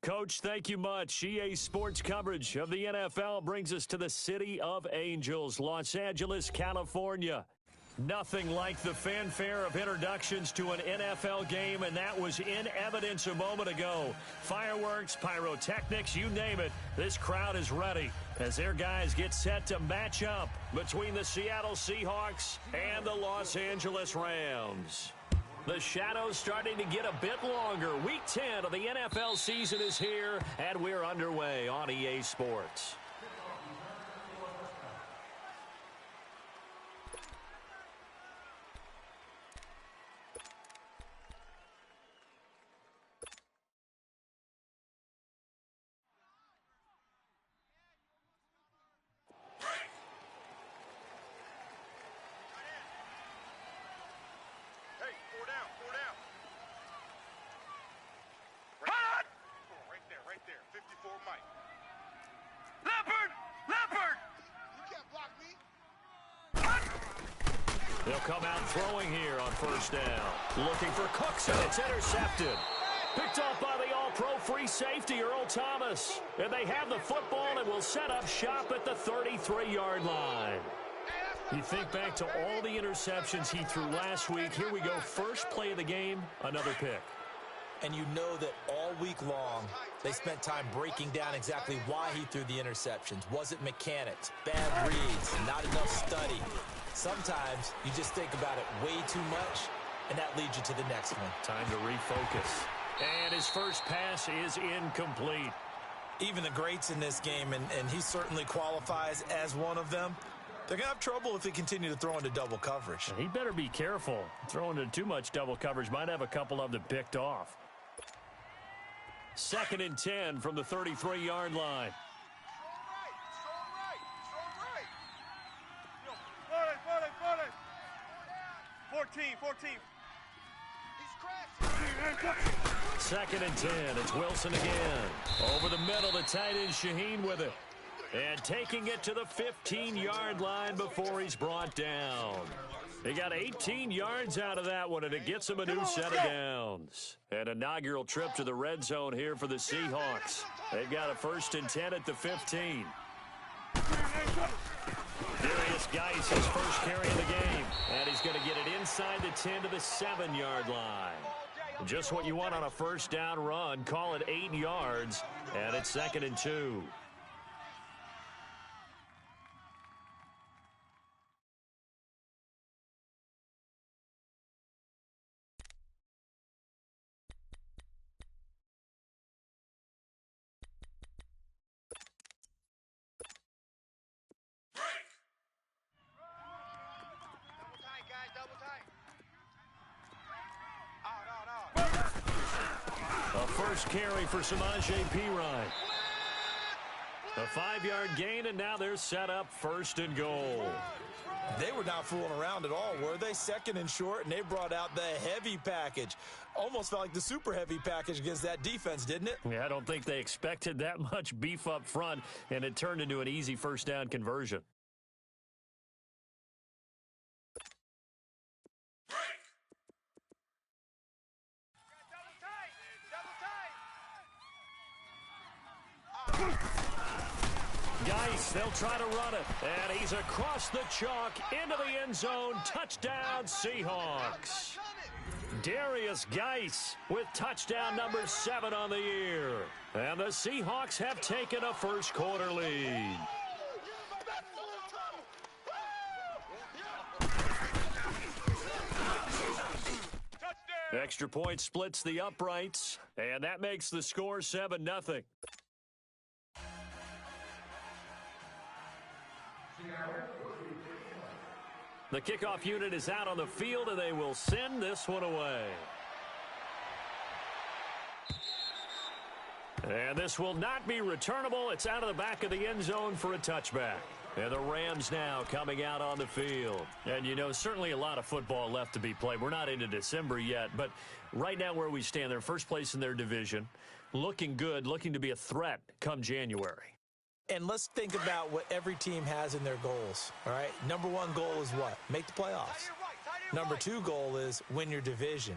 Coach, thank you much. EA Sports coverage of the NFL brings us to the City of Angels, Los Angeles, California. Nothing like the fanfare of introductions to an NFL game, and that was in evidence a moment ago. Fireworks, pyrotechnics, you name it. This crowd is ready as their guys get set to match up between the Seattle Seahawks and the Los Angeles Rams. The shadows starting to get a bit longer. Week 10 of the NFL season is here, and we're underway on EA Sports. They'll come out throwing here on first down. Looking for Cooks, and it's intercepted. Picked off by the all-pro free safety, Earl Thomas. And they have the football and will set up shop at the 33-yard line. You think back to all the interceptions he threw last week. Here we go, first play of the game, another pick. And you know that all week long, they spent time breaking down exactly why he threw the interceptions. Was it mechanics, bad reads, not enough study? Sometimes you just think about it way too much, and that leads you to the next one. Time to refocus. And his first pass is incomplete. Even the greats in this game, and he certainly qualifies as one of them, they're going to have trouble if they continue to throw into double coverage. He better be careful. Throwing into too much double coverage might have a couple of them picked off. 2nd and 10 from the 33-yard line. 14. Second and 10. It's Wilson again. Over the middle, the tight end Shaheen with it. And taking it to the 15-yard line before he's brought down. He got 18 yards out of that one, and it gets him a new set of downs. An inaugural trip to the red zone here for the Seahawks. They've got a 1st and 10 at the 15. Darius Geis, his first carry of the game. And he's going to get it inside the 10 to the 7-yard line. Just what you want on a first down run. Call it 8 yards. And it's 2nd and 2. First carry for Samaje Perine. A 5-yard gain, and now they're set up 1st and goal. They were not fooling around at all, were they? 2nd and short, and they brought out the heavy package. Almost felt like the super heavy package against that defense, didn't it? Yeah, I don't think they expected that much beef up front, and it turned into an easy first down conversion. Geis, they'll try to run it. And he's across the chalk into the end zone. Touchdown, Seahawks. Darius Geis with touchdown number 7 on the year. And the Seahawks have taken a first quarter lead. Extra point splits the uprights, and that makes the score 7-0. The kickoff unit is out on the field, and they will send this one away. And this will not be returnable. It's out of the back of the end zone for a touchback. And the Rams now coming out on the field. And, you know, certainly a lot of football left to be played. We're not into December yet, but right now where we stand, they're first place in their division. Looking good, looking to be a threat come January. And let's think about what every team has in their goals, all right? Number 1 goal is what? Make the playoffs. Number 2 goal is win your division.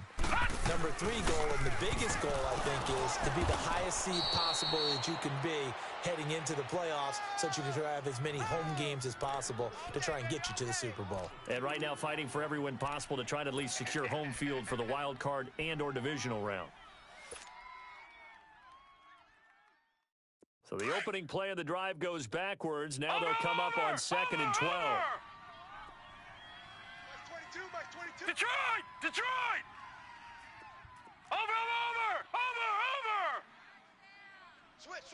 Number 3 goal, and the biggest goal, I think, is to be the highest seed possible that you can be heading into the playoffs so that you can have as many home games as possible to try and get you to the Super Bowl. And right now fighting for every win possible to try to at least secure home field for the wild card and or divisional round. So the opening play of the drive goes backwards. Now they'll come up on 2nd and 12. Detroit! Detroit! Over! Switch!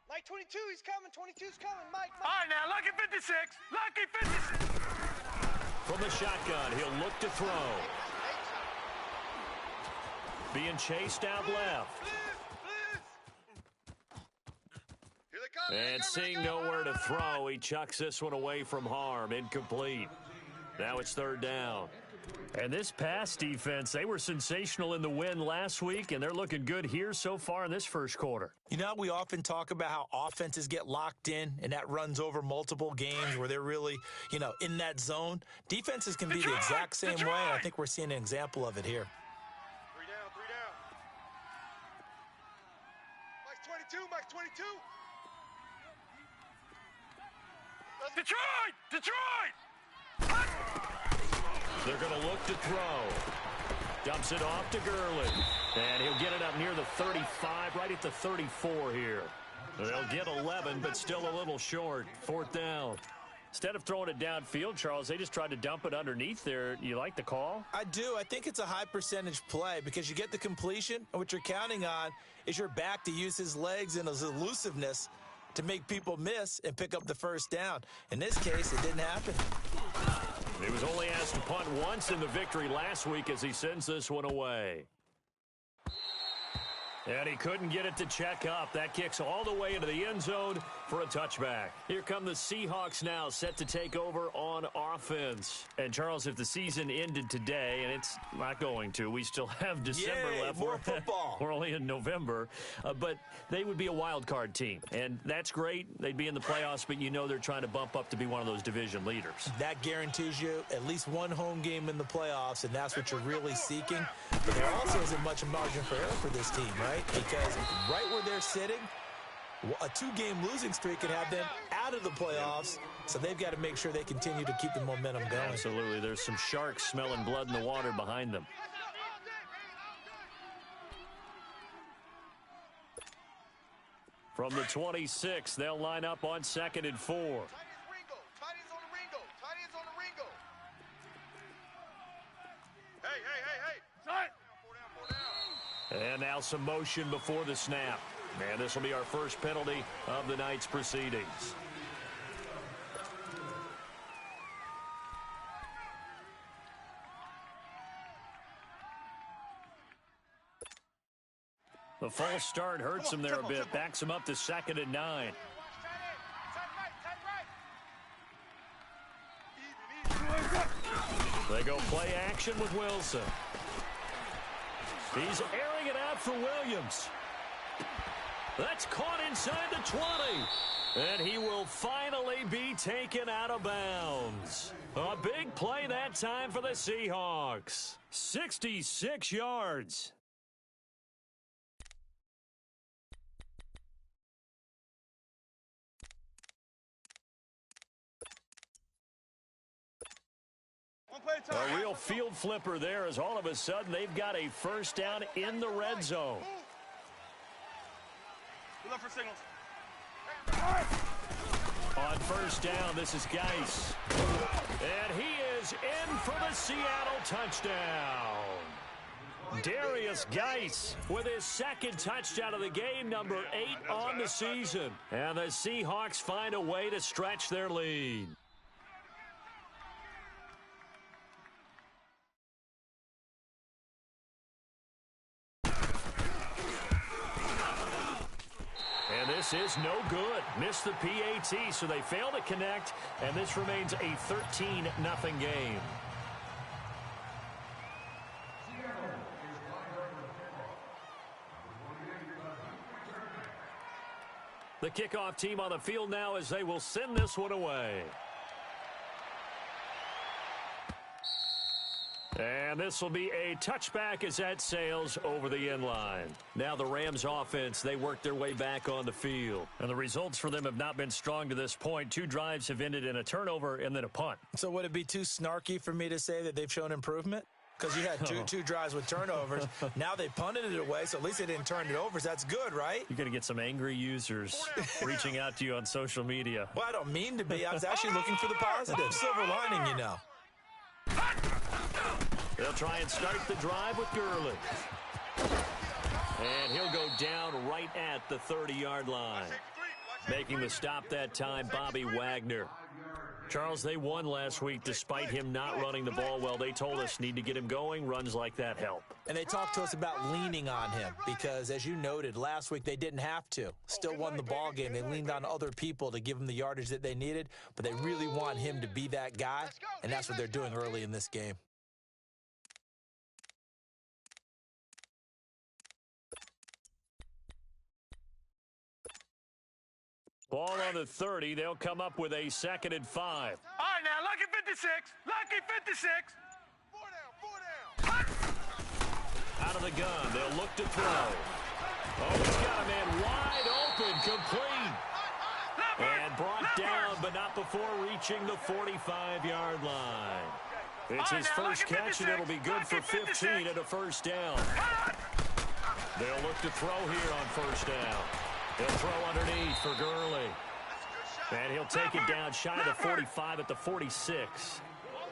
Mike 22, he's coming. 22's coming. Mike. All right, now, Lucky 56. Lucky 56. From the shotgun, he'll look to throw. Being chased out left. Here they come. And seeing nowhere to throw, he chucks this one away from harm. Incomplete. Now it's 3rd down. And this pass defense, they were sensational in the win last week, and they're looking good here so far in this first quarter. You know, we often talk about how offenses get locked in, and that runs over multiple games where they're really, in that zone. Defenses can be the exact same way, and I think we're seeing an example of it here. 3 down. Mike's 22. Detroit! They're going to look to throw. Dumps it off to Gurley. And he'll get it up near the 35, right at the 34 here. They'll get 11, but still a little short. 4th down. Instead of throwing it downfield, Charles, they just tried to dump it underneath there. You like the call? I do. I think it's a high percentage play because you get the completion, and what you're counting on is your back to use his legs and his elusiveness to make people miss and pick up the 1st down. In this case, it didn't happen. He was only asked to punt once in the victory last week as he sends this one away. And he couldn't get it to check up. That kicks all the way into the end zone for a touchback. Here come the Seahawks now, set to take over on offense. And, Charles, if the season ended today, and it's not going to, we still have December left. More football. We're only in November. But they would be a wild card team. And that's great. They'd be in the playoffs, but you know they're trying to bump up to be one of those division leaders. That guarantees you at least one home game in the playoffs, and that's what you're really seeking. But there also isn't much margin for error for this team, right? Because right where they're sitting, a 2-game losing streak could have them out of the playoffs, so they've got to make sure they continue to keep the momentum going. Absolutely. There's some sharks smelling blood in the water behind them. From the 26, they'll line up on 2nd and 4. Tight ends on the Ringo. Hey. Tight. 4 down. And now some motion before the snap. And this will be our first penalty of the night's proceedings. The false start hurts him there a bit. Backs him up to 2nd and 9. They go play action with Wilson. He's airing it out for Williams. That's caught inside the 20. And he will finally be taken out of bounds. A big play that time for the Seahawks. 66 yards. A real field flipper there as all of a sudden they've got a first down in the red zone. We look for signals. On first down, this is Geis. And he is in for the Seattle touchdown. Darius Geis with his 2nd touchdown of the game, number 8 on the season. And the Seahawks find a way to stretch their lead. This is no good. Missed the PAT, so they fail to connect, and this remains a 13-0 game. The kickoff team on the field now as they will send this one away. And this will be a touchback as that sails over the end line. Now the Rams offense, they work their way back on the field. And the results for them have not been strong to this point. 2 drives have ended in a turnover and then a punt. So would it be too snarky for me to say that they've shown improvement? Because you had two drives with turnovers. Now they punted it away, so at least they didn't turn it over. So that's good, right? You're going to get some angry users reaching out to you on social media. Well, I don't mean to be. I was actually looking for the positive. Silver lining, you know. They'll try and start the drive with Gurley. And he'll go down right at the 30-yard line. Making the stop that time, Bobby Wagner. Charles, they won last week despite him not running the ball well. They told us need to get him going. Runs like that help. And they talked to us about leaning on him because, as you noted, last week they didn't have to. Still won the ball game. They leaned on other people to give them the yardage that they needed, but they really want him to be that guy, and that's what they're doing early in this game. Ball on the 30. They'll come up with a 2nd and 5. All right, now, lucky 56. Lucky 56. 4 down, 4 down. Out of the gun. They'll look to throw. Oh, he's got a man wide open, complete. And brought down, but not before reaching the 45-yard line. It's his first catch, and it'll be good for 15 and a first down. They'll look to throw here on first down. He'll throw underneath for Gurley. And he'll take it down shy of the 45 at the 46.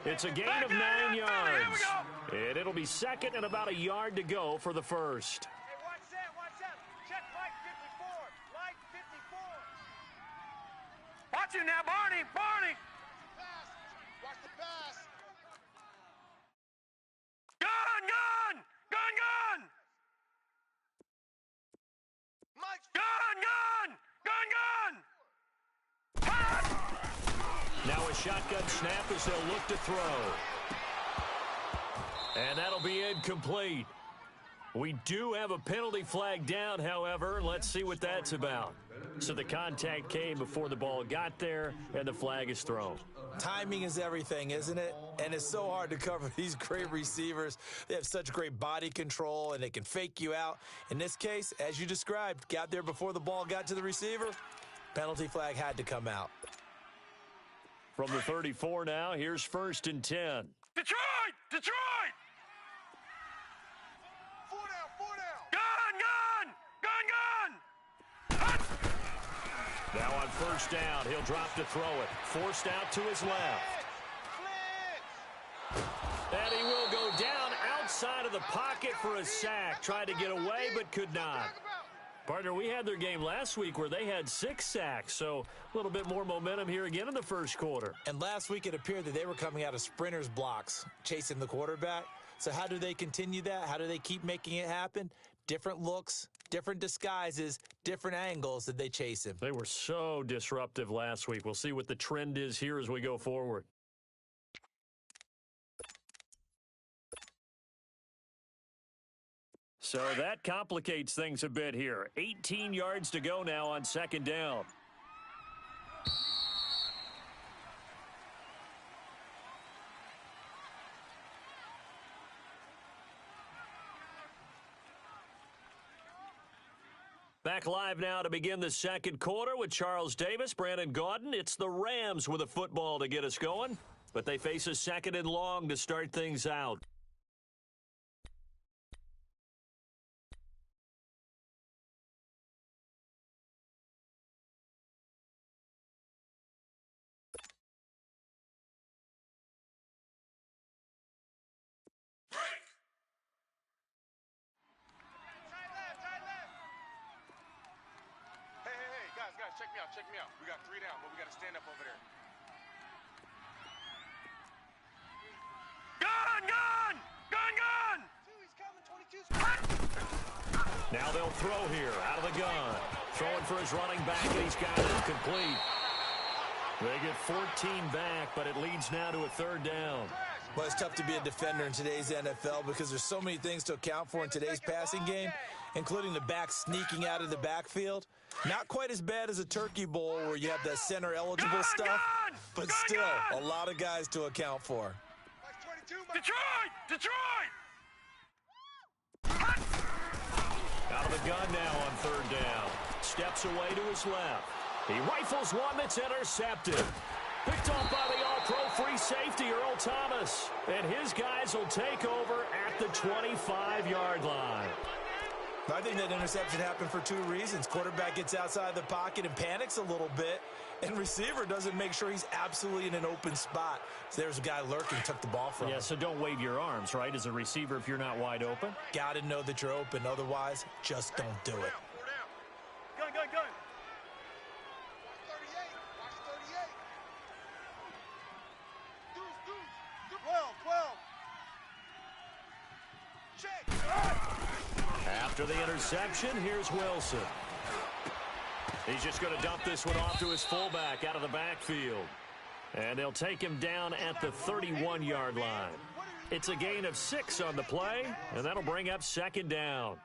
It's a gain of 9 yards. And it'll be 2nd and about a yard to go for the first. Hey, watch that. Check Mike 54. Mike 54. Watch him now, Barney. Pass. Watch the pass. Gun. Mike's Gun. Now a shotgun snap as they'll look to throw. And that'll be incomplete. We do have a penalty flag down, however. Let's see what that's about. So the contact came before the ball got there, and the flag is thrown. Timing is everything, isn't it? And it's so hard to cover these great receivers. They have such great body control, and they can fake you out. In this case, as you described, got there before the ball got to the receiver. Penalty flag had to come out. From the 34 now, here's 1st and 10. Detroit. 4 down. Gun. Now on first down, he'll drop to throw it. Forced out to his left. And he will go down outside of the pocket for a sack. Tried to get away, but could not. Partner, we had their game last week where they had 6 sacks, so a little bit more momentum here again in the first quarter. And last week it appeared that they were coming out of sprinters blocks, chasing the quarterback. So how do they continue that? How do they keep making it happen? Different looks, different disguises, different angles that they chase him. They were so disruptive last week. We'll see what the trend is here as we go forward. So that complicates things a bit here. 18 yards to go now on 2nd down. Back live now to begin the second quarter with Charles Davis, Brandon Gaudin. It's the Rams with a football to get us going, but they face a 2nd and long to start things out. Check me out. We got 3 down, but we got to stand up over there. Gun. 22's coming. 22's coming. Now they'll throw here out of the gun. Throwing for his running back, and he's got it complete. They get 14 back, but it leads now to a 3rd down. Well, it's tough to be a defender in today's NFL because there's so many things to account for in today's passing game, including the back sneaking out of the backfield. Not quite as bad as a Turkey Bowl where you have that center-eligible stuff, but still a lot of guys to account for. Detroit! Detroit! Out of the gun now on third down. Steps away to his left. He rifles one that's intercepted. Picked off by the all-pro free safety, Earl Thomas. And his guys will take over at the 25-yard line. I think that interception happened for two reasons. Quarterback gets outside the pocket and panics a little bit, and receiver doesn't make sure he's absolutely in an open spot. So there's a guy lurking, took the ball from him. Yeah, so don't wave your arms, right, as a receiver if you're not wide open? Got to know that you're open. Otherwise, just don't do it. Gun, gun, gun. After the interception, here's Wilson. He's just going to dump this one off to his fullback out of the backfield. And they'll take him down at the 31-yard line. It's a gain of 6 on the play, and that'll bring up second down.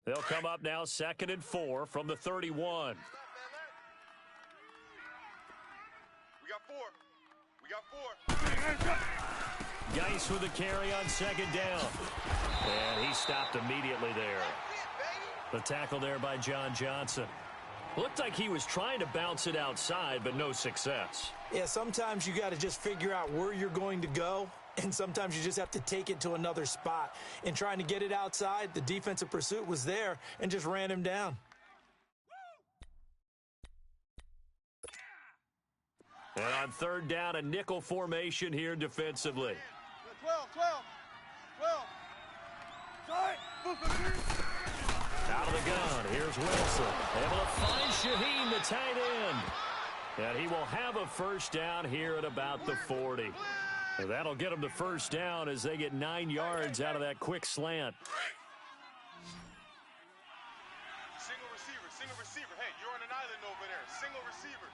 They'll come up now 2nd and 4 from the 31. We got 4. Geis with the carry on second down. And he stopped immediately there. The tackle there by John Johnson. Looked like he was trying to bounce it outside, but no success. Yeah, sometimes you got to just figure out where you're going to go, and sometimes you just have to take it to another spot. In trying to get it outside, the defensive pursuit was there and just ran him down. And on third down, a nickel formation here defensively. 12. Out of the gun, here's Wilson. Able to find Shaheen, the tight end. And he will have a first down here at about the 40. And that'll get him the first down as they get 9 yards out of that quick slant. Single receiver. Hey, you're on an island over there. Single receiver.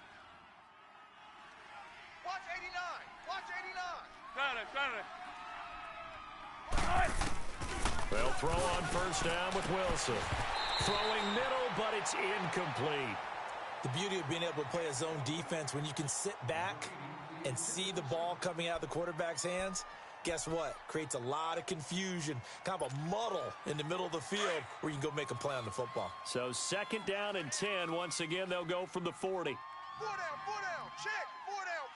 Watch 89. They'll throw on first down with Wilson. Throwing middle, but it's incomplete. The beauty of being able to play a zone defense when you can sit back and see the ball coming out of the quarterback's hands, guess what? Creates a lot of confusion, kind of a muddle in the middle of the field where you can go make a play on the football. So second down and 10. Once again, they'll go from the 40. 4 down. Check. 4 down.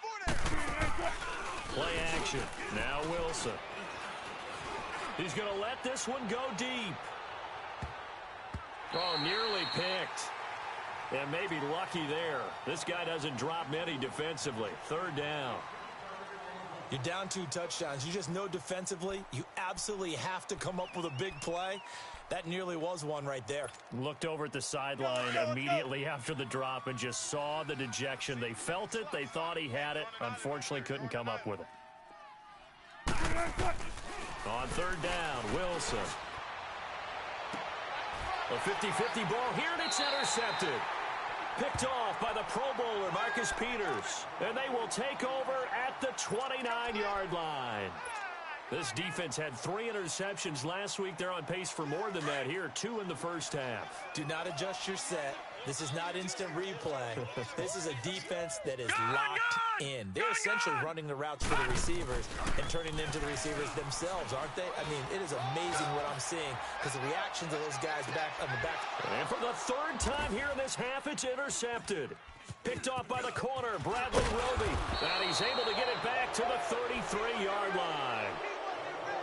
Play action. Now Wilson. He's going to let this one go deep. Oh, nearly picked. And maybe lucky there. This guy doesn't drop many defensively. Third down. You're down 2 touchdowns. You just know defensively you absolutely have to come up with a big play. That nearly was one right there. Looked over at the sideline immediately after the drop and just saw the dejection. They felt it. They thought he had it. Unfortunately, couldn't come up with it. On third down, Wilson. A 50-50 ball here, and it's intercepted. Picked off by the Pro Bowler, Marcus Peters. And they will take over at the 29-yard line. This defense had 3 interceptions last week. They're on pace for more than that here, 2 in the first half. Do not adjust your set. This is not instant replay. This is a defense that is locked in. They're essentially running the routes for the receivers and turning them into the receivers themselves, aren't they? I mean, it is amazing what I'm seeing because the reactions of those guys back on the back. And for the 3rd time here in this half, it's intercepted. Picked off by the corner, Bradley Roby. And he's able to get it back to the 33-yard line.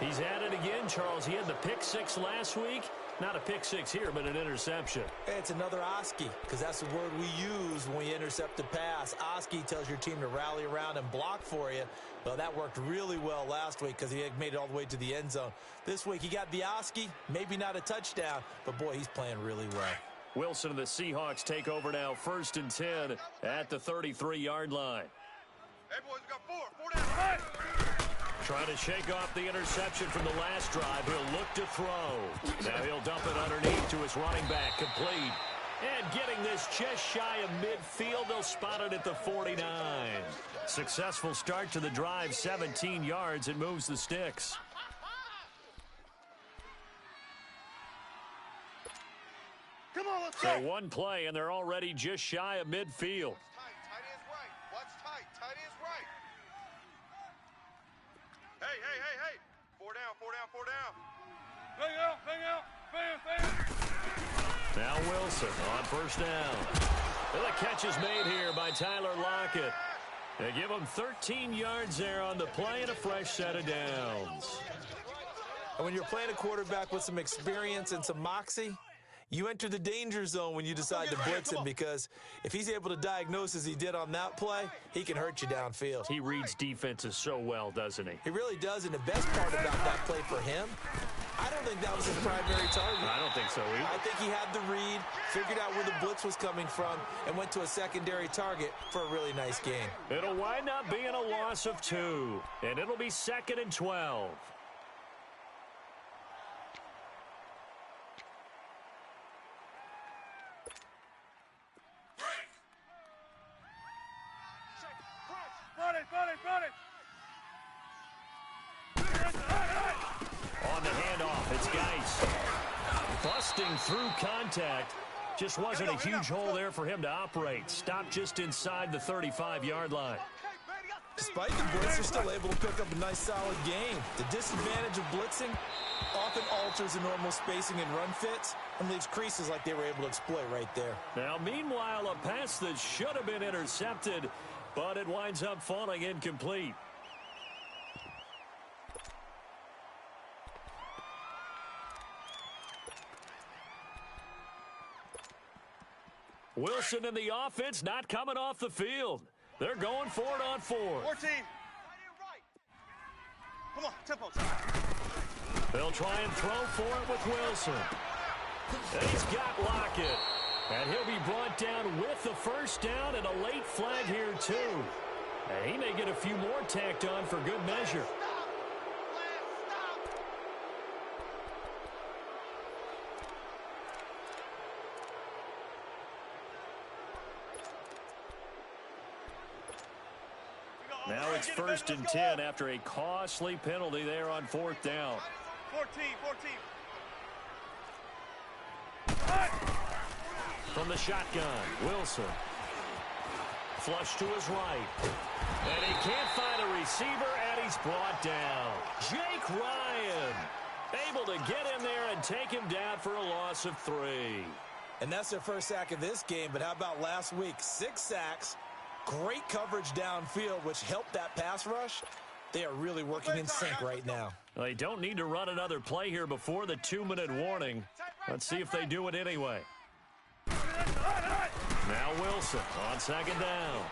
He's at it again, Charles. He had the pick 6 last week. Not a pick 6 here, but an interception. It's another Oski, because that's the word we use when we intercept a pass. Oski tells your team to rally around and block for you. Well, that worked really well last week because he had made it all the way to the end zone. This week, he got the Oski, maybe not a touchdown, but, boy, he's playing really well. Wilson and the Seahawks take over now, 1st and 10 at the 33-yard line. Hey, boys, we got 4 down. Trying to shake off the interception from the last drive. He'll look to throw. Now he'll dump it underneath to his running back, complete. And getting this just shy of midfield, they'll spot it at the 49. Successful start to the drive, 17 yards. It moves the sticks. So one play, and they're already just shy of midfield. Tight end's right. Watch tight. Tight end's right. Hey. 4 down, 4 down, 4 down. Bang out. Bam. Now Wilson on first down. And the catch is made here by Tyler Lockett. They give him 13 yards there on the play and a fresh set of downs. And when you're playing a quarterback with some experience and some moxie, you enter the danger zone when you decide to blitz him, because if he's able to diagnose as he did on that play, he can hurt you downfield. He reads defenses so well, doesn't he? He really does, and the best part about that play for him, I don't think that was his primary target. I don't think so either. I think he had the read, figured out where the blitz was coming from, and went to a secondary target for a really nice game. It'll wind up being a loss of 2, and it'll be 2nd and 12. Front it. On the handoff, it's Geis. Busting through contact. Just wasn't a huge hole there for him to operate. Stopped just inside the 35-yard line. Despite the blitz, they're still able to pick up a nice, solid game. The disadvantage of blitzing often alters the normal spacing and run fits and leaves creases like they were able to exploit right there. Now, meanwhile, a pass that should have been intercepted, but it winds up falling incomplete. Wilson and the offense not coming off the field. They're going for it on 4. 14. Come on, tempo. They'll try and throw for it with Wilson. And he's got Lockett. And he'll be brought down with the first down and a late flag here, too. And he may get a few more tacked on for good measure. Now it's 1st and 10 after a costly penalty there on 4th down. 14. From the shotgun, Wilson. Flush to his right. And he can't find a receiver, and he's brought down. Jake Ryan able to get in there and take him down for a loss of 3. And that's their first sack of this game, but how about last week? 6 sacks. Great coverage downfield, which helped that pass rush. They are really working in sync right now. They don't need to run another play here before the 2-minute warning. Let's see if they do it anyway. Now Wilson on 2nd down.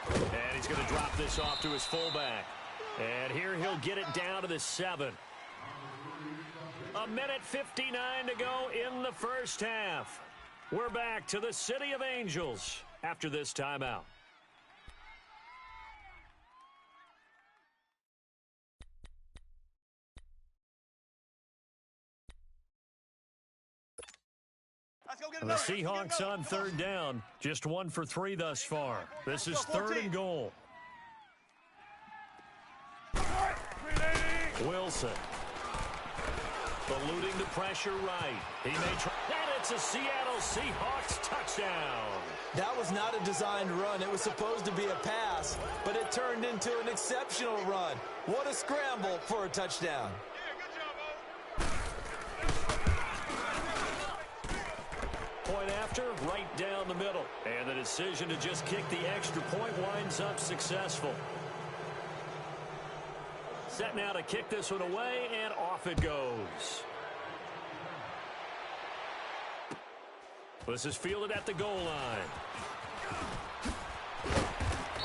And he's going to drop this off to his fullback. And here he'll get it down to the 7. 1:59 to go in the first half. We're back to the City of Angels after this timeout. The Seahawks on 3rd down, just 1 for 3 thus far. This is 3rd and goal. Wilson. Eluding the pressure right. He may try. And it's a Seattle Seahawks touchdown. That was not a designed run. It was supposed to be a pass, but it turned into an exceptional run. What a scramble for a touchdown. Point after, right down the middle. And the decision to just kick the extra point winds up successful. Set now to kick this one away, and off it goes. This is fielded at the goal line.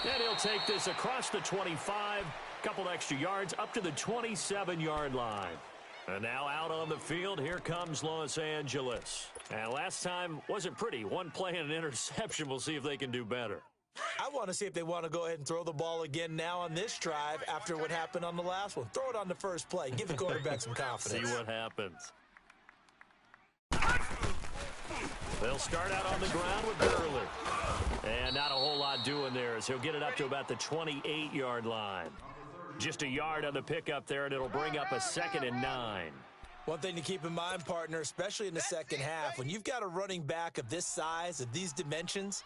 And he'll take this across the 25, couple extra yards up to the 27-yard line. And now out on the field, here comes Los Angeles. And last time wasn't pretty. One play and an interception. We'll see if they can do better. I want to see if they want to go ahead and throw the ball again now on this drive after what happened on the last one. Throw it on the first play. Give the quarterback some confidence. See what happens. They'll start out on the ground with Gurley. And not a whole lot doing there as he'll get it up to about the 28-yard line. Just a yard on the pickup there, and it'll bring up a 2nd and 9. One thing to keep in mind, partner, especially in the second half, when you've got a running back of this size, of these dimensions,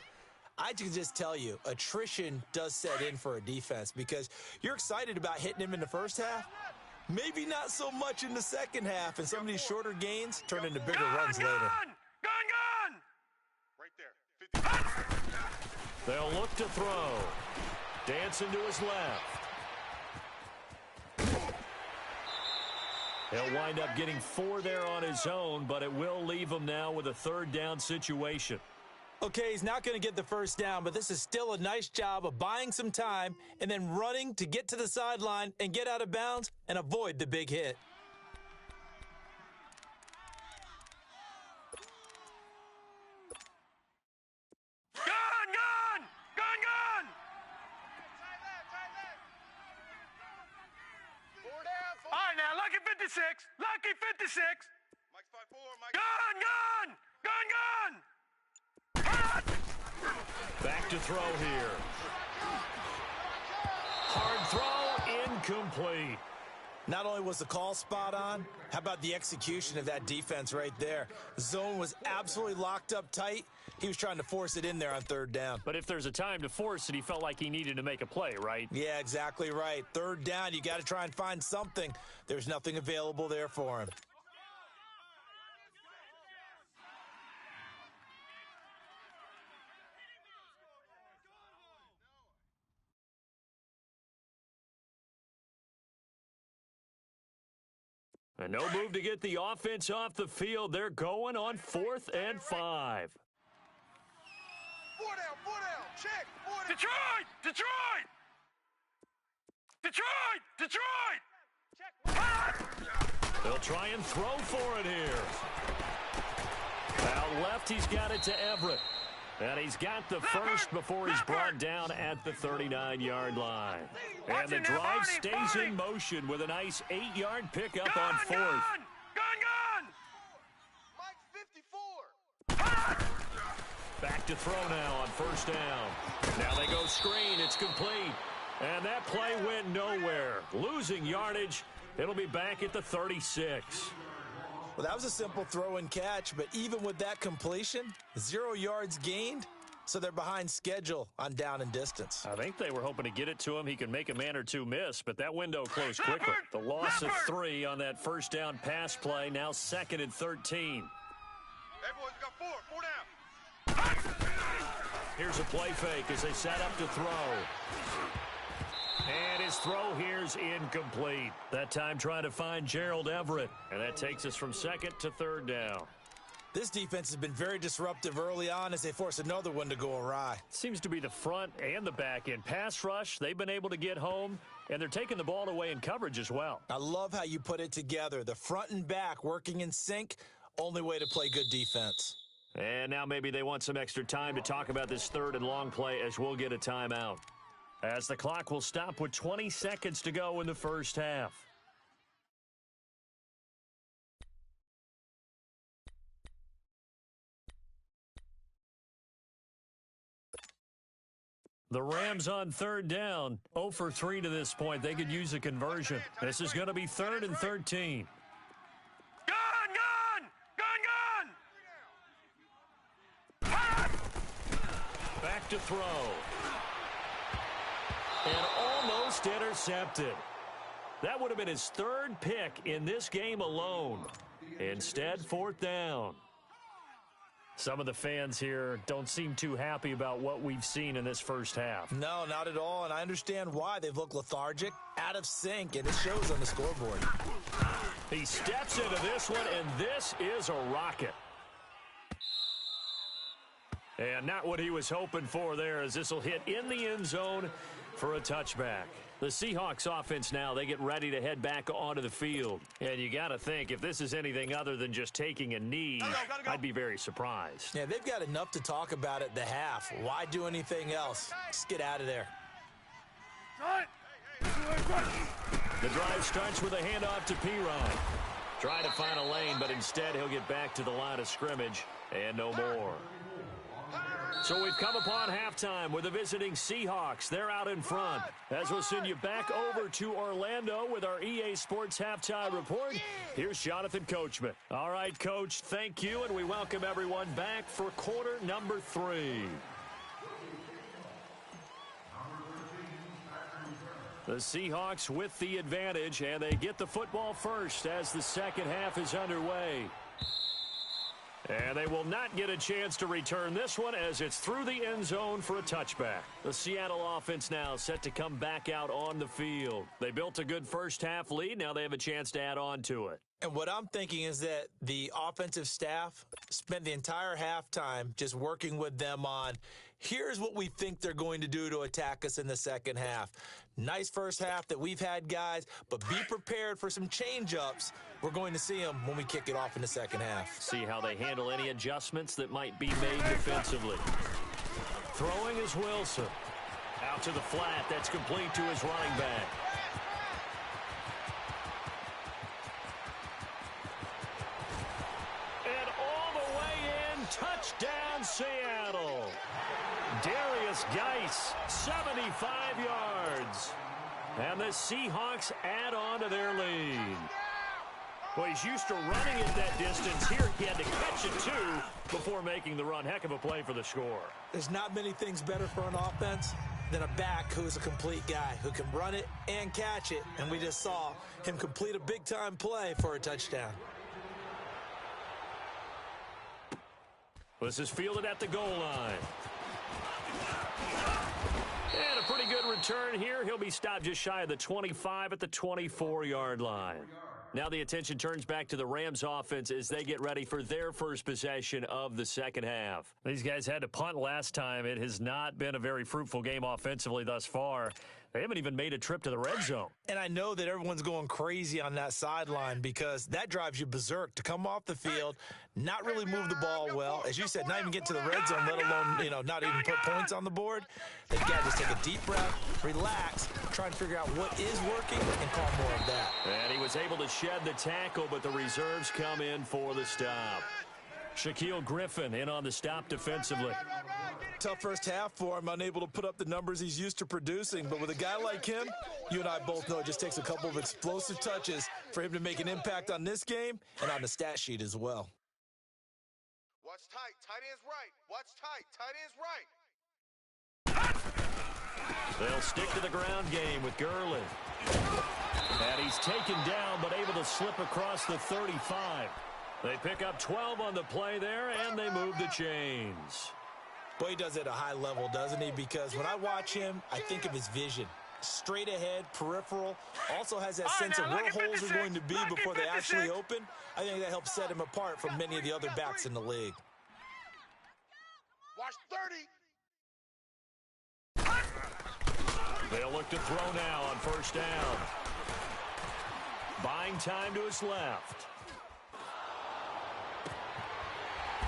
I can just tell you, attrition does set in for a defense because you're excited about hitting him in the first half. Maybe not so much in the second half, and some of these shorter gains turn into bigger runs later. Gun! Right there. 50. They'll look to throw. Dancing to his left. He'll wind up getting 4 there on his own, but it will leave him now with a third down situation. Okay, he's not going to get the first down, but this is still a nice job of buying some time and then running to get to the sideline and get out of bounds and avoid the big hit. Gun! Four down. All right, now, lucky 56. Lucky 56. Mike's 5-4. Mike. Gun! Back to throw here. Hard throw, incomplete. Not only was the call spot on, how about the execution of that defense right there? The zone was absolutely locked up tight. He was trying to force it in there on third down. But if there's a time to force it, he felt like he needed to make a play, right? Yeah, exactly right. Third down, you got to try and find something. There's nothing available there for him. And no move to get the offense off the field. They're going on 4th and 5. 4 down. Check. 4 down. Detroit! They'll try and throw for it here. Out left, he's got it to Everett. And he's got the first before he's brought down at the 39-yard line. And the drive stays in motion with a nice 8-yard pickup on 4th. Gun! Mike's 54. Back to throw now on first down. Now they go screen. It's complete. And that play went nowhere. Losing yardage. It'll be back at the 36. Well, that was a simple throw and catch, but even with that completion, 0 yards gained, so they're behind schedule on down and distance. I think they were hoping to get it to him. He can make a man or two miss, but that window closed quickly. The loss of 3 on that first down pass play, now 2nd and 13. Hey, boys, we got 4 down. Here's a play fake as they set up to throw. And his throw here's incomplete. That time trying to find Gerald Everett. And that takes us from 2nd to 3rd down. This defense has been very disruptive early on as they force another one to go awry. Seems to be the front and the back end. Pass rush, they've been able to get home, and they're taking the ball away in coverage as well. I love how you put it together. The front and back working in sync, only way to play good defense. And now maybe they want some extra time to talk about this 3rd and long play as we'll get a timeout. As the clock will stop with 20 seconds to go in the first half. The Rams on 3rd down, 0 for 3 to this point. They could use a conversion. This is going to be 3rd and 13. Back to throw. And almost intercepted. That would have been his 3rd pick in this game alone. Instead, 4th down. Some of the fans here don't seem too happy about what we've seen in this first half. No, not at all, and I understand why. They've looked lethargic, out of sync, and it shows on the scoreboard. He steps into this one, and this is a rocket. And not what he was hoping for there, as this will hit in the end zone for a touchback. The Seahawks offense now, they get ready to head back onto the field. And you got to think, if this is anything other than just taking a knee, Gotta go. I'd be very surprised. Yeah, they've got enough to talk about at the half. Why do anything else? Just get out of there. The drive starts with a handoff to Perine. Trying to find a lane, but instead he'll get back to the line of scrimmage and no more. So we've come upon halftime with the visiting Seahawks. They're out in front. As we'll send you back over to Orlando with our EA Sports Halftime Report, here's Jonathan Coachman. All right, Coach, thank you, and we welcome everyone back for quarter number 3. The Seahawks with the advantage, and they get the football first as the second half is underway. And they will not get a chance to return this one as it's through the end zone for a touchback. The Seattle offense now set to come back out on the field. They built a good first half lead. Now they have a chance to add on to it. And what I'm thinking is that the offensive staff spent the entire halftime just working with them on, here's what we think they're going to do to attack us in the second half. Nice first half that we've had, guys, but be prepared for some change-ups. We're going to see them when we kick it off in the second half. See how they handle any adjustments that might be made defensively. Throwing is Wilson. Out to the flat. That's complete to his running back. And all the way in, touchdown Seattle. Darius Geis, 75 yards. And the Seahawks add on to their lead. Well, he's used to running it that distance. Here he had to catch it, too, before making the run. Heck of a play for the score. There's not many things better for an offense than a back who is a complete guy, who can run it and catch it. And we just saw him complete a big-time play for a touchdown. This is fielded at the goal line. And a pretty good return here. He'll be stopped just shy of the 25 at the 24-yard line. Now the attention turns back to the Rams offense as they get ready for their first possession of the second half. These guys had to punt last time. It has not been a very fruitful game offensively thus far. They haven't even made a trip to the red zone. And I know that everyone's going crazy on that sideline because that drives you berserk to come off the field, not really move the ball well. As you said, not even get to the red zone, let alone, not even put points on the board. They've got to just take a deep breath, relax, try and figure out what is working and call more of that. And he was able to shed the tackle, but the reserves come in for the stop. Shaquille Griffin in on the stop defensively. Tough first half for him, unable to put up the numbers he's used to producing. But with a guy like him, you and I both know it just takes a couple of explosive touches for him to make an impact on this game and on the stat sheet as well. Watch tight. Tight end's right. Watch tight. Tight end's right. They'll stick to the ground game with Gurley. And he's taken down but able to slip across the 35. They pick up 12 on the play there, and they move the chains. Boy, he does it at a high level, doesn't he? Because when I watch him, I think of his vision. Straight ahead, peripheral. Also has that sense of where holes are going to be before they actually open. I think that helps set him apart from many of the other backs in the league. Watch 30. They'll look to throw now on first down. Buying time to his left.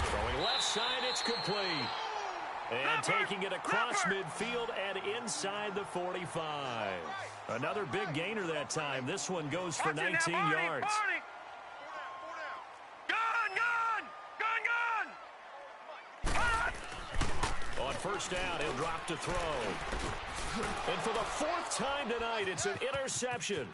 Throwing left side, it's complete. And taking it across midfield and inside the 45. Another big gainer that time. This one goes for 19 yards. On first down, he'll drop to throw. And for the fourth time tonight, it's an interception.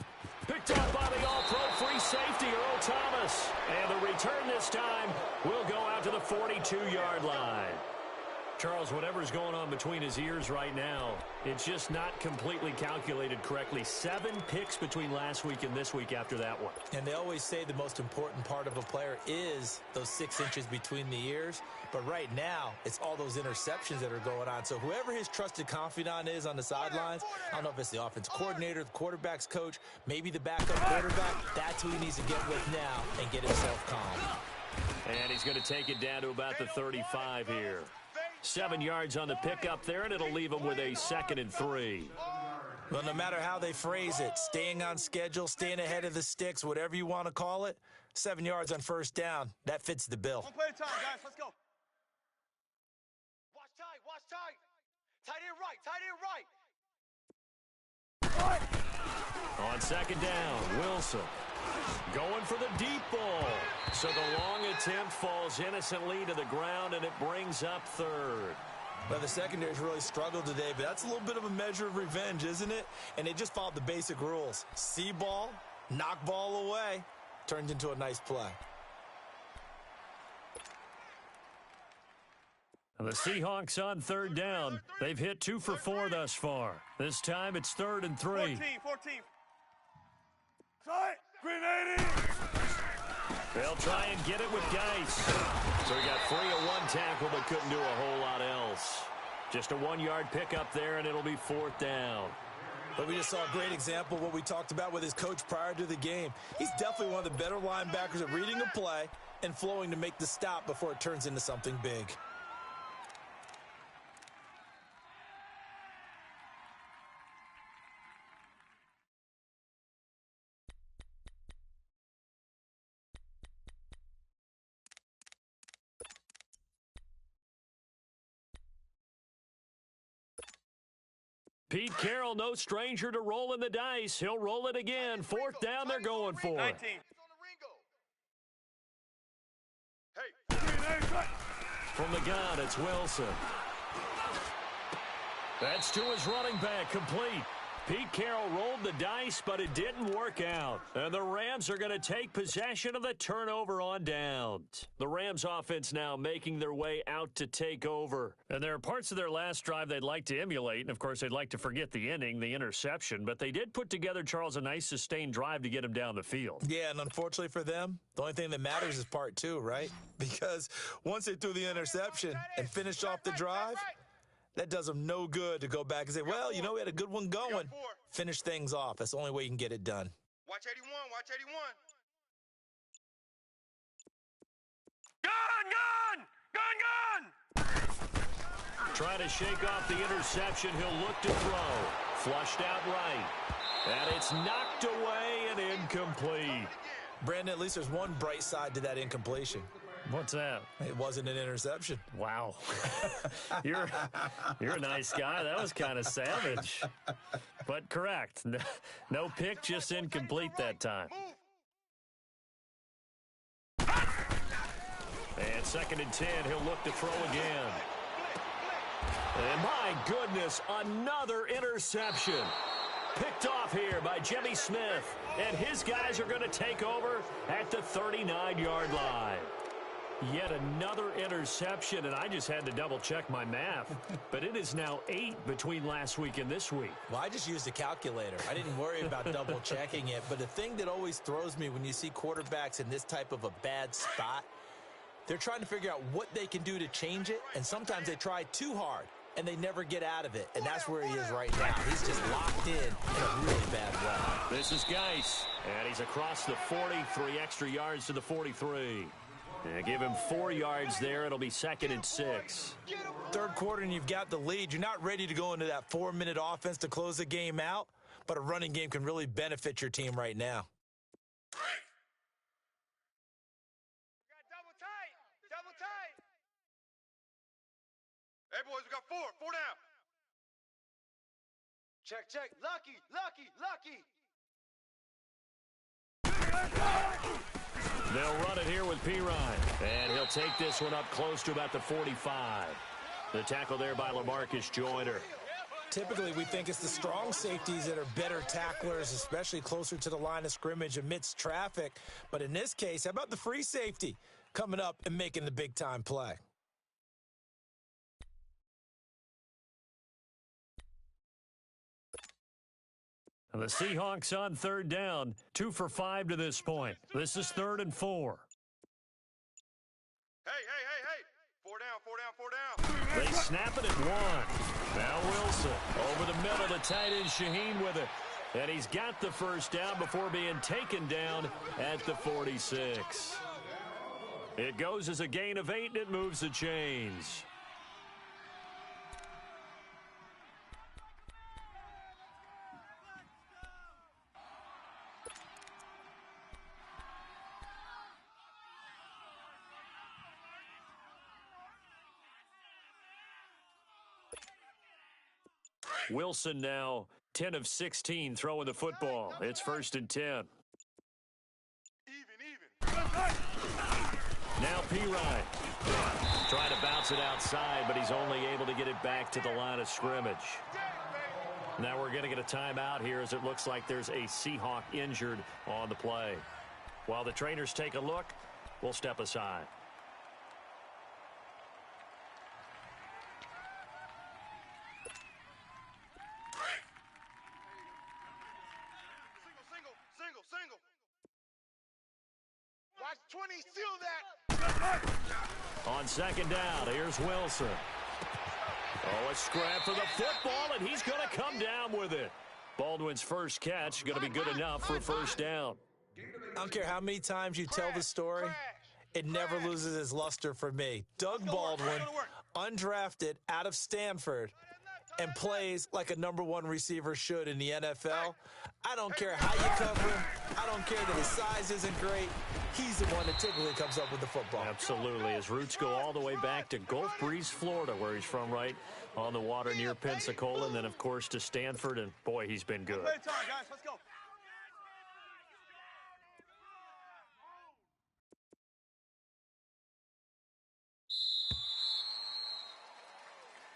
Picked up by the all-pro free safety, Earl Thomas. And the return this time will go out to the 42-yard line. Charles, whatever's going on between his ears right now, it's just not completely calculated correctly. 7 picks between last week and this week after that one. And they always say the most important part of a player is those 6 inches between the ears. But right now, it's all those interceptions that are going on. So whoever his trusted confidant is on the sidelines, I don't know if it's the offense coordinator, the quarterback's coach, maybe the backup quarterback, that's who he needs to get with now and get himself calm. And he's going to take it down to about the 35 here. 7 yards on the pickup there, and it'll leave him with a 2nd and 3. Well, no matter how they phrase it, staying on schedule, staying ahead of the sticks, whatever you want to call it, 7 yards on first down, that fits the bill. One play at a time, guys. Let's go. Watch tight. Watch tight. Tight end right. Tight end right. On second down, Wilson going for the deep ball. So the long attempt falls innocently to the ground, and it brings up third. Well, the secondary's really struggled today, but that's a little bit of a measure of revenge, isn't it? And they just followed the basic rules. See ball, knock ball away, turned into a nice play. And the Seahawks on third down. They've hit 2 for 4 thus far. This time it's 3rd and 3. 14. Sight. Green 80. They'll try and get it with Geis. So he got free of 1 tackle but couldn't do a whole lot else. Just a 1-yard pickup there, and it'll be 4th down. But we just saw a great example of what we talked about with his coach prior to the game. He's definitely one of the better linebackers at reading a play and flowing to make the stop before it turns into something big. Pete Carroll, no stranger to rolling the dice. He'll roll it again. 4th down, they're going for it. 19. From the gun, it's Wilson. That's to his running back, complete. Pete Carroll rolled the dice, but it didn't work out. And the Rams are going to take possession of the turnover on downs. The Rams offense now making their way out to take over. And there are parts of their last drive they'd like to emulate. And, of course, they'd like to forget the inning, the interception. But they did put together, Charles, a nice sustained drive to get him down the field. Yeah, and unfortunately for them, the only thing that matters is part 2, right? Because once they threw the interception and finished off the drive, that does them no good to go back and say, well, you know, we had a good one going. Finish things off. That's the only way you can get it done. Watch 81. Watch 81. Gun! Trying to shake off the interception. He'll look to throw. Flushed out right. And it's knocked away and incomplete. Brandon, at least there's one bright side to that incompletion. What's that? It wasn't an interception. Wow. You're a nice guy. That was kind of savage. But correct. No pick, just incomplete that time. And 2nd and 10, he'll look to throw again. And my goodness, another interception. Picked off here by Jimmy Smith. And his guys are going to take over at the 39-yard line. Yet another interception, and I just had to double-check my math. But it is now 8 between last week and this week. Well, I just used a calculator. I didn't worry about double-checking it. But the thing that always throws me when you see quarterbacks in this type of a bad spot, they're trying to figure out what they can do to change it, and sometimes they try too hard, and they never get out of it. And that's where he is right now. He's just locked in a really bad way. This is Geis, and he's across the 40, 3 extra yards to the 43. And give him 4 yards there. It'll be 2nd and 6. Third quarter and you've got the lead. You're not ready to go into that 4-minute offense to close the game out, but a running game can really benefit your team right now. Double tight. Double tight. Hey, boys, we got 4. 4 down. Check. Lucky. They'll run it here with Pirine. And he'll take this one up close to about the 45. The tackle there by LaMarcus Joyner. Typically, we think it's the strong safeties that are better tacklers, especially closer to the line of scrimmage amidst traffic. But in this case, how about the free safety coming up and making the big-time play? And the Seahawks on third down, 2 for 5 to this point. This is 3rd and 4. Hey. 4 down. They snap it at 1. Now Wilson over the middle to tight end Shaheen with it. And he's got the first down before being taken down at the 46. It goes as a gain of 8, and it moves the chains. Wilson now 10 of 16 throwing the football. It's 1st and 10. Even. Now Pirine. Trying to bounce it outside, but he's only able to get it back to the line of scrimmage. Now we're going to get a timeout here as it looks like there's a Seahawk injured on the play. While the trainers take a look, we'll step aside. Single. Watch 20, seal that. On second down, here's Wilson. Oh, a scrap for the football, and he's going to come down with it. Baldwin's first catch going to be good enough for a first down. I don't care how many times you tell the story, it never loses its luster for me. Doug Baldwin, undrafted out of Stanford, and plays like a #1 receiver should in the NFL. I don't care how you cover him. I don't care that his size isn't great. He's the one that typically comes up with the football. Absolutely. His roots go all the way back to Gulf Breeze, Florida, where he's from, right on the water near Pensacola, and then, of course, to Stanford, and, boy, he's been good. Guys, let's go.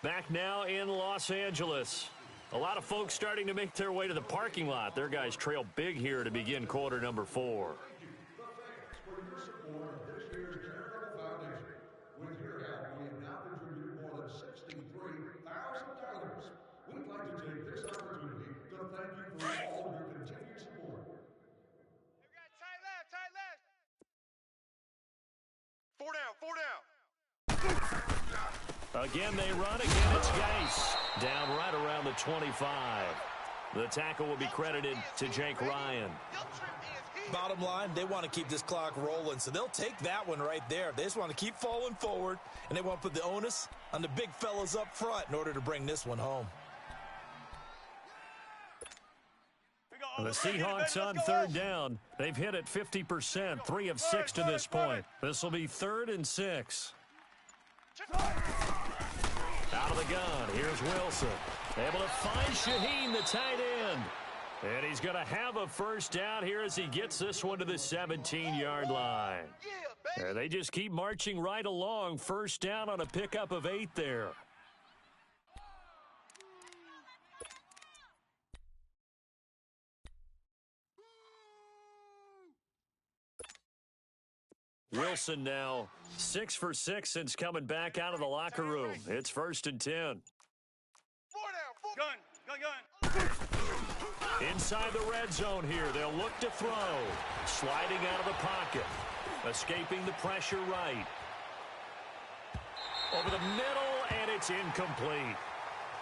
Back now in Los Angeles. A lot of folks starting to make their way to the parking lot. Their guys trail big here to begin quarter number 4. With your help, we have now contributed more than $63,000. We'd like to take this opportunity to thank you for all of your continued support. You got tight left. 4 down. Again, they run. Again, it's Geis. Down right around the 25. The tackle will be credited to Jake Ryan. Bottom line, they want to keep this clock rolling, so they'll take that one right there. They just want to keep falling forward, and they want to put the onus on the big fellas up front in order to bring this one home. The Seahawks on third down. They've hit it 50%, 3 of 6 to this point. This will be 3rd and 6. Out of the gun, here's Wilson. Able to find Shaheen, the tight end. And he's going to have a first down here as he gets this one to the 17-yard line. They just keep marching right along. First down on a pickup of 8 there. Wilson now 6 for 6 since coming back out of the locker room. It's 1st and 10. 4 down. Gun. Inside the red zone here. They'll look to throw. Sliding out of the pocket. Escaping the pressure right. Over the middle, and it's incomplete.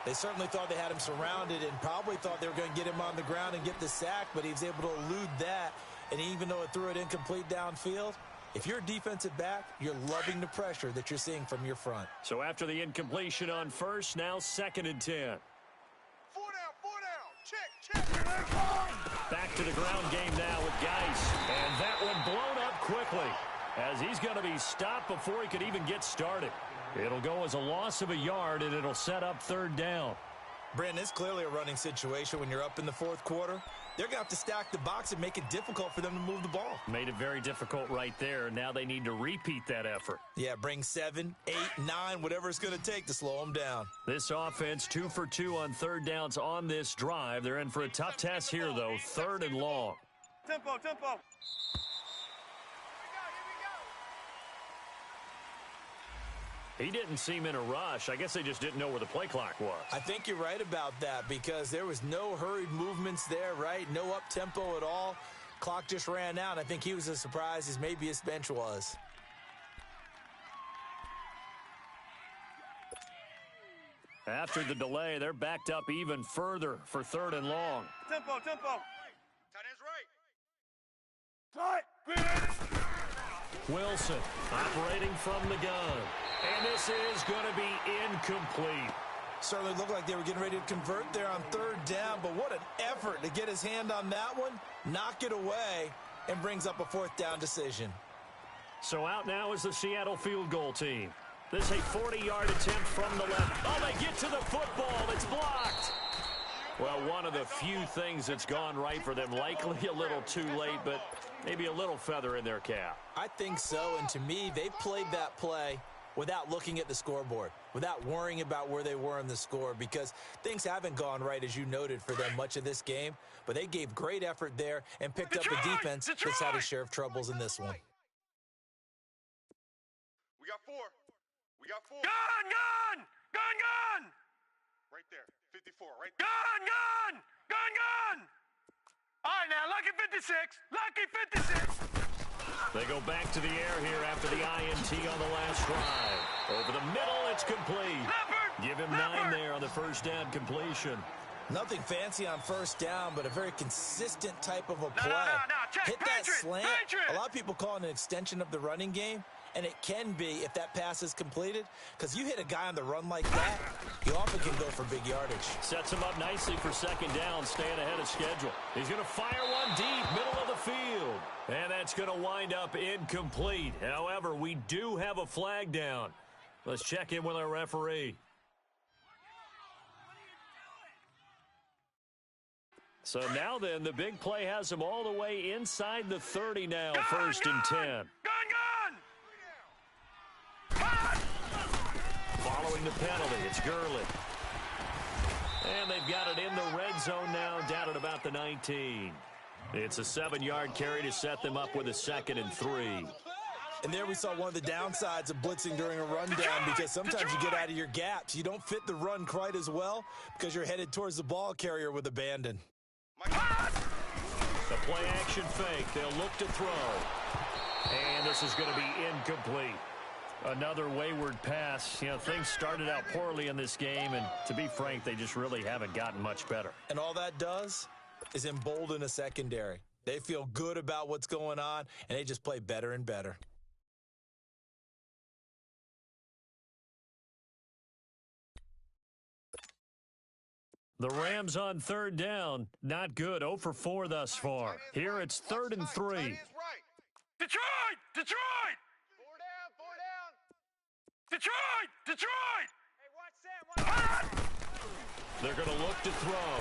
They certainly thought they had him surrounded and probably thought they were going to get him on the ground and get the sack, but he was able to elude that. And even though it threw it incomplete downfield, if you're a defensive back, you're loving the pressure that you're seeing from your front. So after the incompletion on first, now 2nd and 10. 4 down. Check. Back to the ground game now with Geis. And that one blown up quickly as he's going to be stopped before he could even get started. It'll go as a loss of a yard, and it'll set up 3rd down. Brandon, it's clearly a running situation when you're up in the 4th quarter. They're going to have to stack the box and make it difficult for them to move the ball. Made it very difficult right there. Now they need to repeat that effort. Yeah, bring 7, 8, 9, whatever it's going to take to slow them down. This offense 2 for 2 on 3rd downs on this drive. They're in for a tough test here, though. 3rd and long. Tempo. He didn't seem in a rush. I guess they just didn't know where the play clock was. I think you're right about that because there was no hurried movements there, right? No up-tempo at all. Clock just ran out. I think he was as surprised as maybe his bench was. After the delay, they're backed up even further for 3rd and long. Tempo. Tight end's right. Wilson operating from the gun. And this is going to be incomplete. Certainly looked like they were getting ready to convert there on 3rd down, but what an effort to get his hand on that one, knock it away, and brings up a 4th down decision. So out now is the Seattle field goal team. This is a 40-yard attempt from the left. Oh, they get to the football. It's blocked. Well, one of the few things that's gone right for them. Likely a little too late, but maybe a little feather in their cap. I think so, and to me, they played that play without looking at the scoreboard, without worrying about where they were in the score, because things haven't gone right, as you noted, for them much of this game. But they gave great effort there and picked up a defense that's had a share of troubles in this one. We got 4. We got 4. Gun, gun! Gun, gun! Right there. 54, right there. Gun, gun! Gun, gun! All right, now, lucky 56. Lucky 56. They go back to the air here after the INT on the last drive. Over the middle, it's complete. Give him 9 there on the first down completion. Nothing fancy on first down, but a very consistent type of a play. No. Check. Hit that Patriot, slant. Patriot. A lot of people call it an extension of the running game, and it can be if that pass is completed, because you hit a guy on the run like that, you often can go for big yardage. Sets him up nicely for second down, staying ahead of schedule. He's going to fire one deep, middle of the field. And that's going to wind up incomplete. However, we do have a flag down. Let's check in with our referee. So now then, the big play has him all the way inside the 30 now, first and 10. Gun, gun! Following the penalty, it's Gurley. And they've got it in the red zone now, down at about the 19. It's a 7-yard carry to set them up with a 2nd and 3. And there we saw one of the downsides of blitzing during a rundown, because sometimes you get out of your gaps. You don't fit the run quite as well because you're headed towards the ball carrier with abandon. The play action fake. They'll look to throw. And this is going to be incomplete. Another wayward pass. You know, things started out poorly in this game, and to be frank, they just really haven't gotten much better. And all that does is embolden a secondary. They feel good about what's going on, and they just play better and better. The Rams on third down. Not good. 0 for 4 thus far. Here it's 3rd and 3. Detroit! Detroit! 4 down, 4 down. Detroit! Detroit! Hey, watch Sam. They're going to look to throw.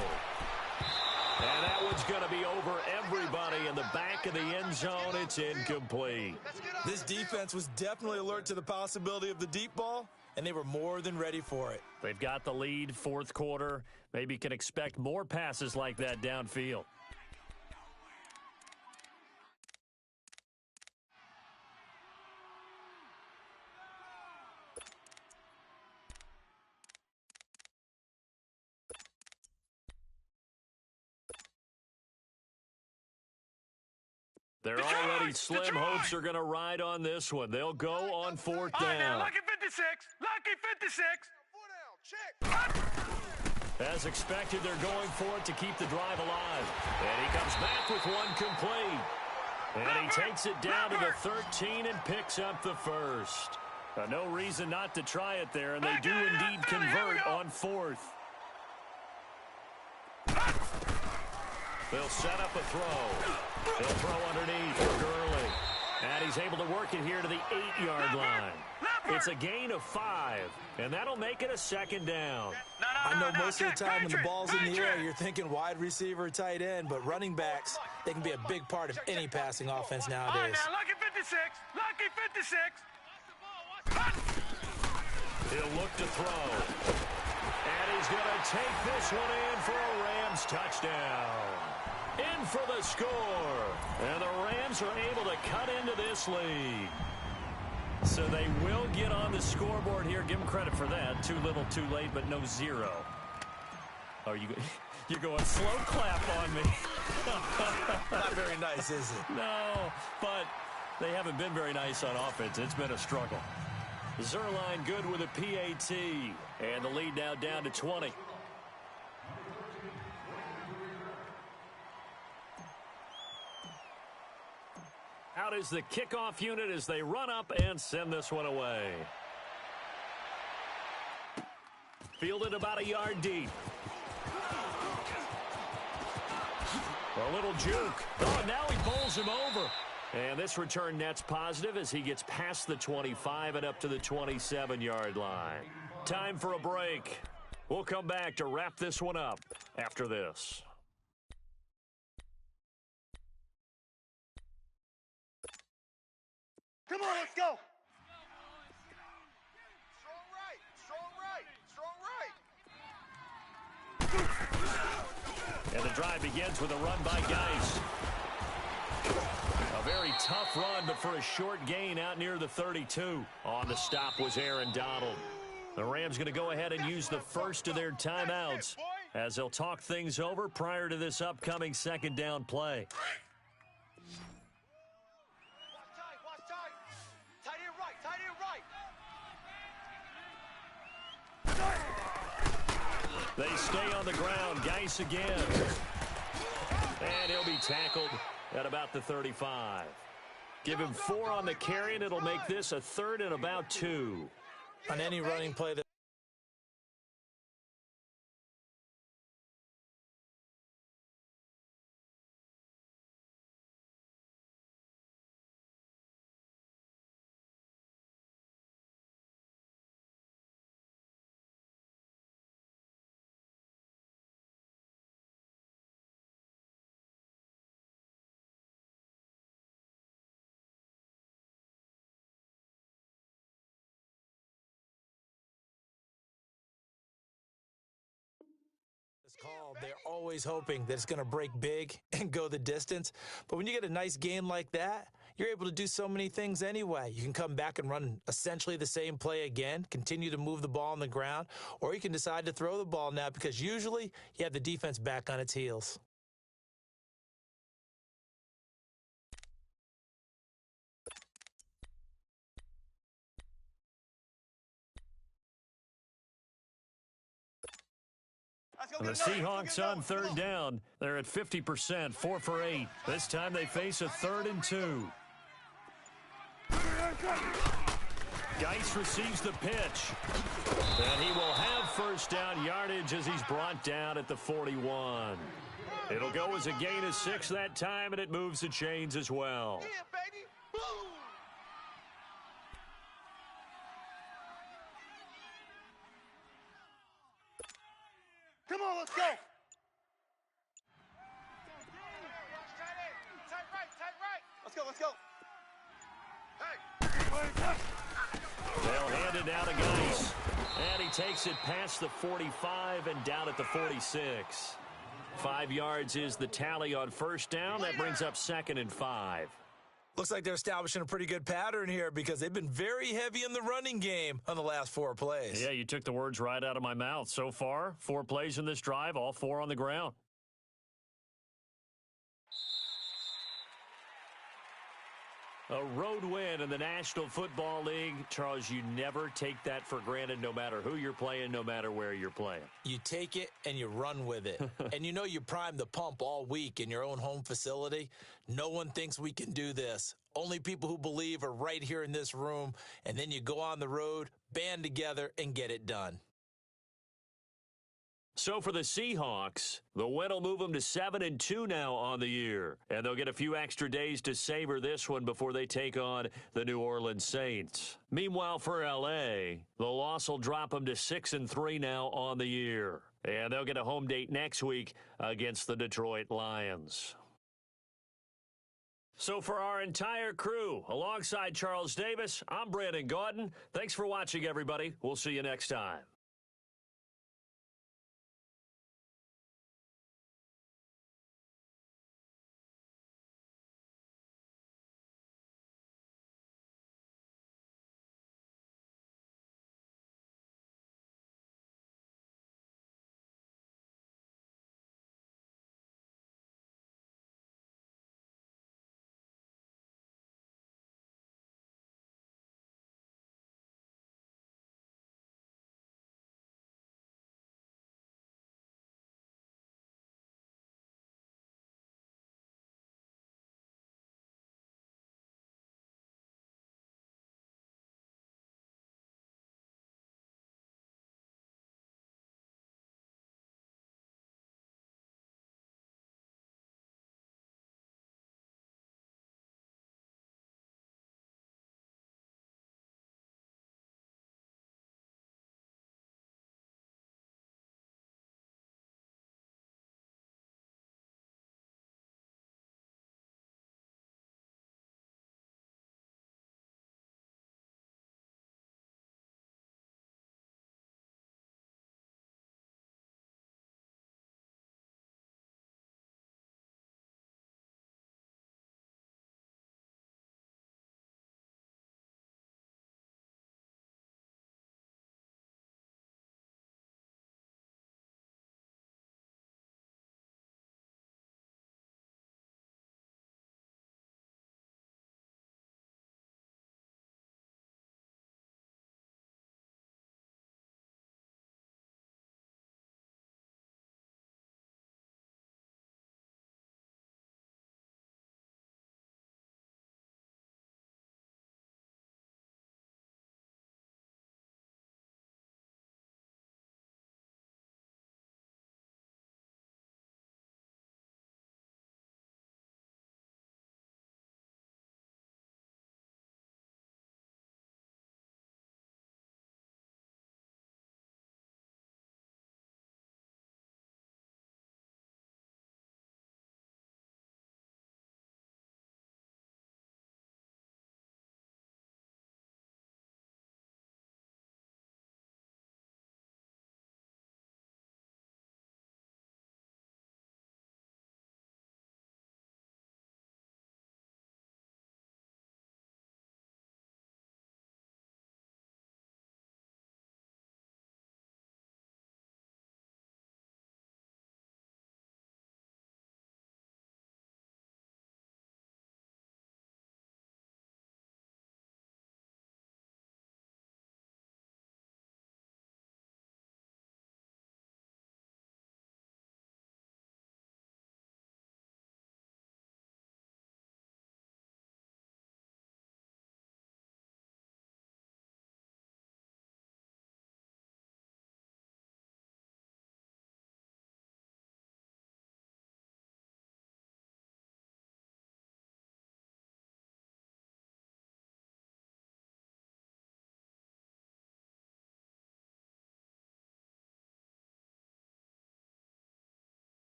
And that one's going to be over everybody in the back of the end zone. It's incomplete. This defense was definitely alert to the possibility of the deep ball, and they were more than ready for it. They've got the lead, fourth quarter. Maybe can expect more passes like that downfield. They're already slim. Hopes are going to ride on this one. They'll go on 4th down. Now, lucky 56. Lucky 56. 4 down, check. As expected, they're going for it to keep the drive alive. And he comes back with one complete. And he takes it down to the 13 and picks up the first. No reason not to try it there, and they do indeed convert on 4th. They'll set up a throw. They'll throw underneath for Gurley. And he's able to work it here to the 8-yard line. It's a gain of 5, and that'll make it a 2nd down. I know most of the time when the ball's in the air, you're thinking wide receiver, tight end, but running backs, they can be a big part of any passing offense nowadays. All right, now, lucky 56. Lucky 56. He'll look to throw. And he's going to take this one in for a Rams touchdown. In for the score. And the Rams are able to cut into this lead. So they will get on the scoreboard here. Give them credit for that. Too little, too late, but no 0. Oh, you're going slow clap on me. Not very nice, is it? No, but they haven't been very nice on offense. It's been a struggle. Zerline good with a PAT. And the lead now down to 20. Out is the kickoff unit as they run up and send this one away. Fielded about a yard deep. A little juke. Oh, now he bowls him over. And this return net's positive as he gets past the 25 and up to the 27-yard line. Time for a break. We'll come back to wrap this one up after this. Come on, let's go. Strong right. Strong right. And the drive begins with a run by Geis. A very tough run, but for a short gain out near the 32. On the stop was Aaron Donald. The Rams going to go ahead and use the first of their timeouts as they'll talk things over prior to this upcoming second down play. Watch tight. Tight end right. They stay on the ground. Geis again. And he'll be tackled at about the 35. Give him 4 on the carry, and it'll make this a 3rd and about 2. On any running play that called, they're always hoping that it's going to break big and go the distance. But when you get a nice game like that, you're able to do so many things anyway. You can come back and run essentially the same play again, continue to move the ball on the ground, or you can decide to throw the ball now because usually you have the defense back on its heels. And the Seahawks on 3rd down. They're at 50%, 4 for 8. This time they face a 3rd and 2. Geis receives the pitch. And he will have first down yardage as he's brought down at the 41. It'll go as a gain of 6 that time, and it moves the chains as well. Yeah, baby. Boom. Come on, let's go. Tight right. Let's go. Hey. They'll hand it down to Geis. And he takes it past the 45 and down at the 46. 5 yards is the tally on first down. That brings up 2nd and 5. Looks like they're establishing a pretty good pattern here because they've been very heavy in the running game on the last 4 plays. Yeah, you took the words right out of my mouth. So far, 4 plays in this drive, all 4 on the ground. A road win in the National Football League. Charles, you never take that for granted no matter who you're playing, no matter where you're playing. You take it and you run with it. And you know you primed the pump all week in your own home facility. No one thinks we can do this. Only people who believe are right here in this room. And then you go on the road, band together, and get it done. So for the Seahawks, the win will move them to 7-2 now on the year. And they'll get a few extra days to savor this one before they take on the New Orleans Saints. Meanwhile, for L.A., the loss will drop them to 6-3 now on the year. And they'll get a home date next week against the Detroit Lions. So for our entire crew, alongside Charles Davis, I'm Brandon Gaudin. Thanks for watching, everybody. We'll see you next time.